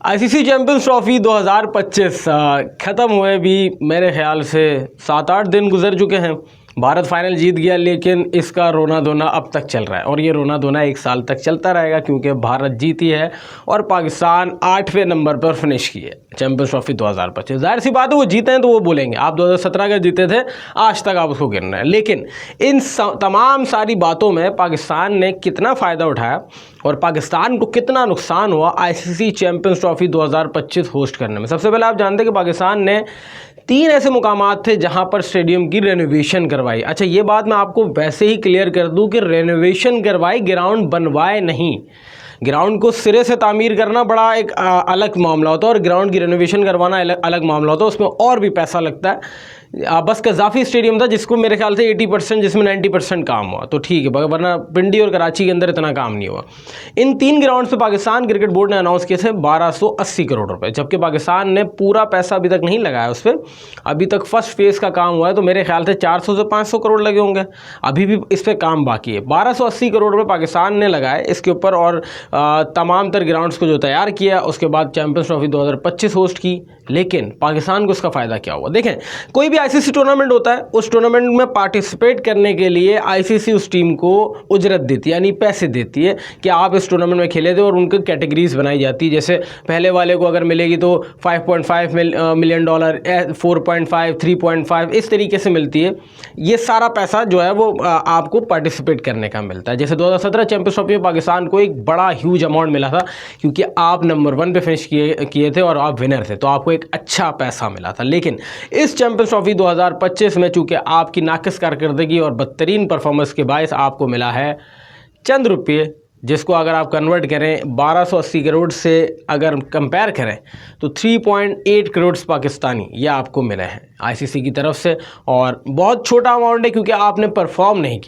ICC champions trophy 2025 ख़त्म हुए भी मेरे ख्याल से 7-8 दिन गुजर चुके हैं। भारत फाइनल जीत गया, लेकिन इसका रोना धोना अब तक चल रहा है और ये रोना धोना 1 साल तक चलता रहेगा, क्योंकि भारत जीती है और पाकिस्तान 8वें नंबर पर फिनिश की है चैंपियंस ट्रॉफी 2025। जाहिर सी बात है, वो जीते हैं तो वो बोलेंगे आप 2017 का जीते थे, आज तक आप उसको गिन रहे हैं। लेकिन इन तमाम सारी बातों में पाकिस्तान ने कितना फ़ायदा उठाया और पाकिस्तान को कितना नुकसान हुआ आईसीसी चैंपियंस ट्रॉफी 2025 होस्ट करने में। सबसे पहले आप जानते हैं कि पाकिस्तान ने 3 ऐसे मुकामात थे जहां पर स्टेडियम की रेनोवेशन करवाई। अच्छा, ये बात मैं आपको वैसे ही क्लियर कर दूं कि रेनोवेशन करवाई, ग्राउंड बनवाए नहीं। ग्राउंड को सिरे से तामीर करना बड़ा एक अलग मामला होता है और ग्राउंड की रेनोवेशन करवाना अलग मामला होता है, उसमें और भी पैसा लगता है। बस कज़ाफ़ी स्टेडियम था जिसको मेरे ख्याल से 80%, जिसमें 90% काम हुआ, तो ठीक है, वरना पिंडी और कराची के अंदर इतना काम नहीं हुआ। इन 3 ग्राउंड्स पे पाकिस्तान क्रिकेट बोर्ड ने अनाउंस किए थे 1280 करोड़ रुपए, जबकि पाकिस्तान ने पूरा पैसा अभी तक नहीं लगाया उस पर। अभी तक फर्स्ट फेज़ का काम हुआ है, तो मेरे ख्याल से 400 से 500 करोड़ लगे होंगे, अभी भी इस पर काम बाकी है। 1280 करोड़ रुपये पाकिस्तान ने लगाए इसके ऊपर और तमाम तर ग्राउंड्स को जो तैयार किया, उसके बाद चैंपियंस ट्रॉफी 2025 होस्ट की। लेकिन पाकिस्तान को इसका फ़ायदा क्या हुआ? देखें, कोई भी आईसीसी टूर्नामेंट होता है, उस टूर्नामेंट में पार्टिसिपेट करने के लिए आईसीसी उस टीम को उजरत देती है, यानी पैसे देती है कि आप इस टूर्नामेंट में खेले थे, और उनकी कैटेगरीज बनाई जाती है। जैसे पहले वाले को अगर मिलेगी तो $5.5 मिलियन, 4.5, 3.5, इस तरीके से मिलती है। ये सारा पैसा जो है वो आपको पार्टिसिपेट करने का मिलता है। जैसे 2017 चैंपियंस ट्रॉफी में पाकिस्तान को एक बड़ा ह्यूज अमाउंट मिला था, क्योंकि आप नंबर 1 पे फिनिश किए थे और आप विनर थे, तो आपको एक अच्छा पैसा मिला था। लेकिन इस चैंपियंस ट्रॉफी 2025 में चूंकि आपकी नाकिस कारकर्दगी और बदतरीन परफॉर्मेंस के बायस आपको मिला है चंद रुपये, जिसको अगर आप कन्वर्ट करें 1280 करोड़ से अगर कंपेयर करें तो 3.8 करोड़ पाकिस्तानी ये आपको मिले हैं आईसीसी की तरफ से। और बहुत छोटा अमाउंट है, क्योंकि आपने परफॉर्म नहीं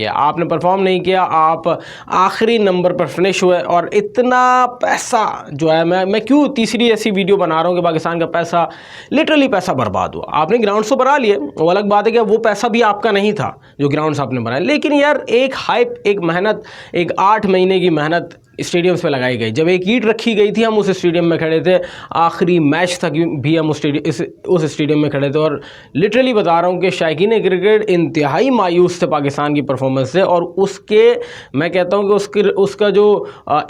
किया, आप आखिरी नंबर पर फिनिश हुए। और इतना पैसा जो है, मैं क्यों तीसरी ऐसी वीडियो बना रहा हूँ कि पाकिस्तान का पैसा, लिटरली पैसा बर्बाद हुआ। आपने ग्राउंड्स तो बना लिए, वो अलग बात है कि वो पैसा भी आपका नहीं था जो ग्राउंड्स आपने बनाए, लेकिन यार एक हाइप, एक मेहनत, एक 8 महीने की मेहनत स्टेडियम्स पे लगाई गई। जब एक ईंट रखी गई थी, हम उस स्टेडियम में खड़े थे, आखिरी मैच तक भी हम उस स्टेडियम में खड़े थे, और लिटरली बता रहा हूँ कि शायकीन क्रिकेट इंतहाई मायूस थे पाकिस्तान की परफॉर्मेंस से। और उसके मैं कहता हूँ कि उसका जो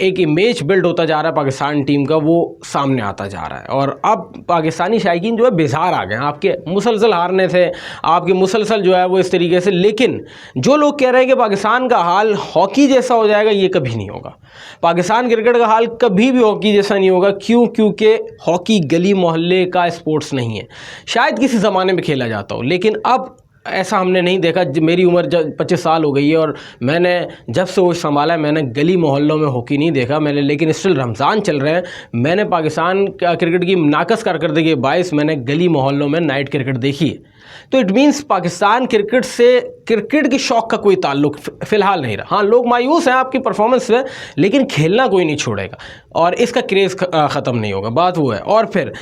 एक इमेज बिल्ड होता जा रहा है पाकिस्तान टीम का, वो सामने आता जा रहा है। और अब पाकिस्तानी शायकीन जो है बेजार आ गए, आपके मुसलसल हारने थे, आपके मुसलसल जो है वो इस तरीके से। लेकिन जो लोग कह रहे हैं कि पाकिस्तान का हाल हॉकी जैसा हो जाएगा, ये कभी नहीं होगा। पाकिस्तान क्रिकेट का हाल कभी भी हॉकी जैसा नहीं होगा। क्यों? क्योंकि हॉकी गली मोहल्ले का स्पोर्ट्स नहीं है। शायद किसी ज़माने में खेला जाता हो, लेकिन अब ऐसा हमने नहीं देखा। मेरी उम्र 25 साल हो गई है और मैंने जब से वो संभाला है, मैंने गली मोहल्लों में हॉकी नहीं देखा मैंने। लेकिन स्टिल रमज़ान चल रहे हैं, मैंने पाकिस्तान क्रिकेट की नाकस कारकर्दगी के बायस मैंने गली मोहल्लों में नाइट क्रिकेट देखी है। तो इट मीन्स पाकिस्तान क्रिकेट से, क्रिकेट के शौक़ का कोई ताल्लुक फ़िलहाल नहीं रहा। हाँ, लोग मायूस हैं आपकी परफॉर्मेंस से, लेकिन खेलना कोई नहीं छोड़ेगा और इसका क्रेज़ ख़त्म नहीं होगा, बात वो है। और फिर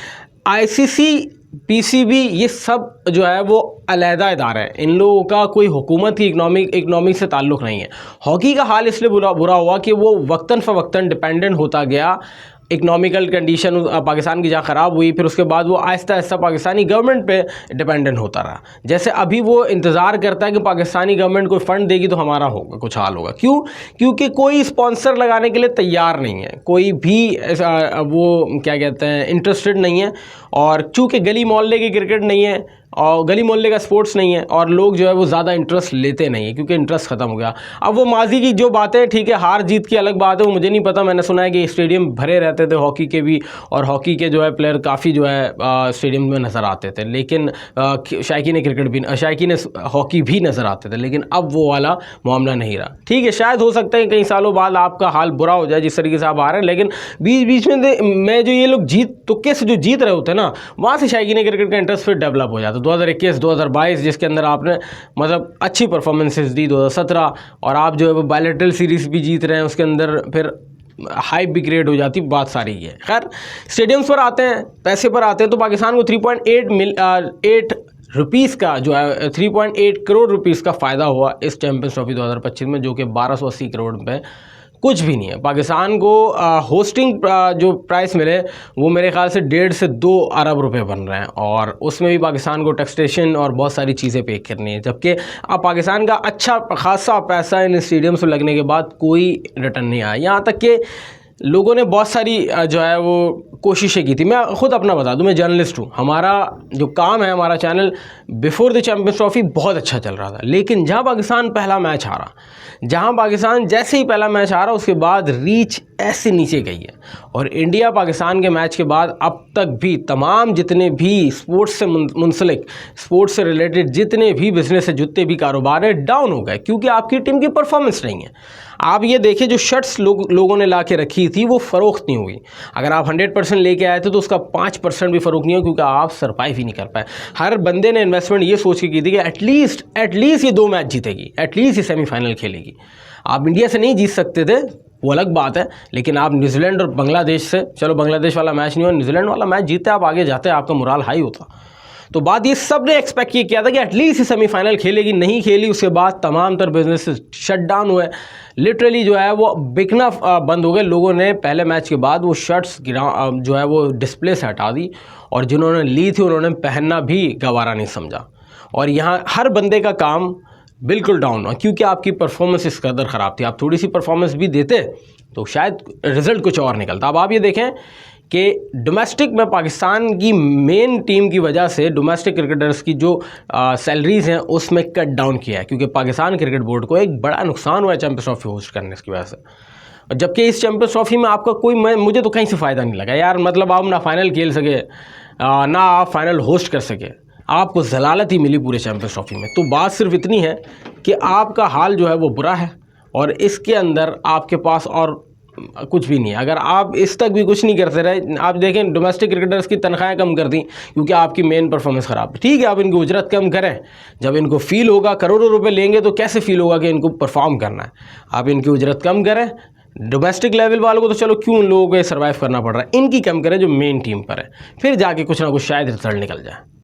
आईसीसी, पीसीबी, ये सब जो है वो अलहदा इदारा है, इन लोगों का कोई हुकूमत की इकनॉमिक से ताल्लुक़ नहीं है। हॉकी का हाल इसलिए बुरा हुआ कि वो वक्तन फ़वक्तन डिपेंडेंट होता गया। इकनॉमिकल कंडीशन पाकिस्तान की जहाँ ख़राब हुई, फिर उसके बाद वो आहिस्ता आहिस्ता पाकिस्तानी गवर्नमेंट पे डिपेंडेंट होता रहा। जैसे अभी वो इंतज़ार करता है कि पाकिस्तानी गवर्नमेंट कोई फ़ंड देगी तो हमारा होगा, कुछ हाल होगा। क्यों? क्योंकि कोई स्पॉन्सर लगाने के लिए तैयार नहीं है, कोई भी वो क्या कहते हैं, इंटरेस्टेड नहीं है। और चूँकि गली मोहल्ले की क्रिकेट नहीं है और गली मोहल्ले का स्पोर्ट्स नहीं है, और लोग जो है वो ज़्यादा इंटरेस्ट लेते नहीं है, क्योंकि इंटरेस्ट ख़त्म हो गया। अब वो माजी की जो बातें, ठीक है, हार जीत की अलग बात है, वो मुझे नहीं पता। मैंने सुना है कि स्टेडियम भरे रहते थे हॉकी के भी, और हॉकी के जो है प्लेयर काफ़ी जो है स्टेडियम में नज़र आते थे। लेकिन शायकीन क्रिकेट भी, शायकीन हॉकी भी नज़र आते थे, लेकिन अब वो वाला मामला नहीं रहा। ठीक है, शायद हो सकता है कई सालों बाद आपका हाल बुरा हो जाए जिस तरीके से आप आ रहे हैं, लेकिन बीच में जो ये लोग तुक्के से जो जीत रहे होते हैं ना, वहाँ से शायकीन क्रिकेट का इंटरेस्ट फिर डेवलप हो जाता है। 2021, 2022 जिसके अंदर आपने मतलब अच्छी परफॉर्मेंसेस दी, 2017, और आप जो है वो बायलैटरल सीरीज़ भी जीत रहे हैं, उसके अंदर फिर हाइप भी क्रिएट हो जाती, बात सारी है। खैर, स्टेडियम्स पर आते हैं, पैसे पर आते हैं, तो पाकिस्तान को 3.8 रुपीज़ का जो है 3.8 करोड़ रुपीज़ का फ़ायदा हुआ इस चैंपियंस ट्रॉफी 2025 में, जो कि 1280 करोड़ रुपये कुछ भी नहीं है। पाकिस्तान को होस्टिंग जो प्राइस मिले वो मेरे ख्याल से 1.5 से 2 अरब रुपए बन रहे हैं, और उसमें भी पाकिस्तान को टैक्सेशन और बहुत सारी चीज़ें पे करनी है, जबकि अब पाकिस्तान का अच्छा खासा पैसा इन स्टेडियम्स में लगने के बाद कोई रिटर्न नहीं आया। यहाँ तक कि लोगों ने बहुत सारी जो है वो कोशिशें की थी। मैं ख़ुद अपना बता दूं, मैं जर्नलिस्ट हूँ, हमारा जो काम है, हमारा channel before the champions trophy बहुत अच्छा चल रहा था, लेकिन जहाँ पाकिस्तान पहला मैच हारा, जहाँ पाकिस्तान जैसे ही पहला मैच हारा उसके बाद रीच ऐसे नीचे गई है। और इंडिया पाकिस्तान के मैच के बाद अब तक भी तमाम जितने भी स्पोर्ट्स से मुंसलिक, स्पोर्ट्स से रिलेटेड जितने भी बिजनेस है, जितने भी कारोबार है, डाउन हो गए, क्योंकि आपकी टीम की परफॉर्मेंस नहीं है। आप ये देखिए, जो शर्ट्स लोगों ने ला के रखी थी वो फ़रोख्त नहीं हुई। अगर आप 100% लेके आए थे तो उसका 5% भी फ़रोख्त नहीं हुआ, क्योंकि आप सरवाइव ही नहीं कर पाए। हर बंदे ने इन्वेस्टमेंट ये सोच के की थी कि एटलीस्ट ये 2 मैच जीतेगी, एटलीस्ट ये सेमीफाइनल खेलेगी। आप इंडिया से नहीं जीत सकते थे, वो अलग बात है, लेकिन आप न्यूजीलैंड और बांग्लादेश से, चलो बांग्लादेश वाला मैच नहीं हुआ, न्यूजीलैंड वाला मैच जीते, आप आगे जाते, आपका मोराल हाई होता। तो बात ये सब ने एक्सपेक्ट ये किया था कि एटलीस्ट सेमीफाइनल खेलेगी, नहीं खेली, उसके बाद तमाम तर बिजनेस शट डाउन हुए, लिटरली जो है वो बिकना बंद हो गए। लोगों ने पहले मैच के बाद वो शर्ट्स जो है वो डिस्प्ले से हटा दी, और जिन्होंने ली थी उन्होंने पहनना भी गवारा नहीं समझा। और यहाँ हर बंदे का काम बिल्कुल डाउन हुआ, क्योंकि आपकी परफॉर्मेंस इस कदर ख़राब थी। आप थोड़ी सी परफॉर्मेंस भी देते तो शायद रिज़ल्ट कुछ और निकलता। अब आप ये देखें कि डोमेस्टिक में पाकिस्तान की मेन टीम की वजह से डोमेस्टिक क्रिकेटर्स की जो सैलरीज़ हैं उसमें कट डाउन किया है, क्योंकि पाकिस्तान क्रिकेट बोर्ड को एक बड़ा नुकसान हुआ है चैम्पियंस ट्रॉफी होस्ट करने की वजह से। जबकि इस चैम्पियंस ट्रॉफी में आपका मुझे तो कहीं से फ़ायदा नहीं लगा यार। मतलब आप ना फाइनल खेल सके, ना आप फाइनल होस्ट कर सके, आपको जलालत ही मिली पूरे चैम्पियंस ट्रॉफी में। तो बात सिर्फ इतनी है कि आपका हाल जो है वो बुरा है, और इसके अंदर आपके पास और कुछ भी नहीं है। अगर आप इस तक भी कुछ नहीं करते रहे, आप देखें डोमेस्टिक क्रिकेटर्स की तनख्वाहें कम कर दी क्योंकि आपकी मेन परफॉर्मेंस ख़राब है। ठीक है, आप इनकी उजरत कम करें, जब इनको फील होगा, करोड़ों रुपए लेंगे तो कैसे फील होगा कि इनको परफॉर्म करना है। आप इनकी उजरत कम करें, डोमेस्टिक लेवल वालों को तो चलो क्यों उन लोगों को सर्वाइव करना पड़ रहा है, इनकी कम करें जो मेन टीम पर है, फिर जाके कुछ ना कुछ शायद रिजल्ट निकल जाए।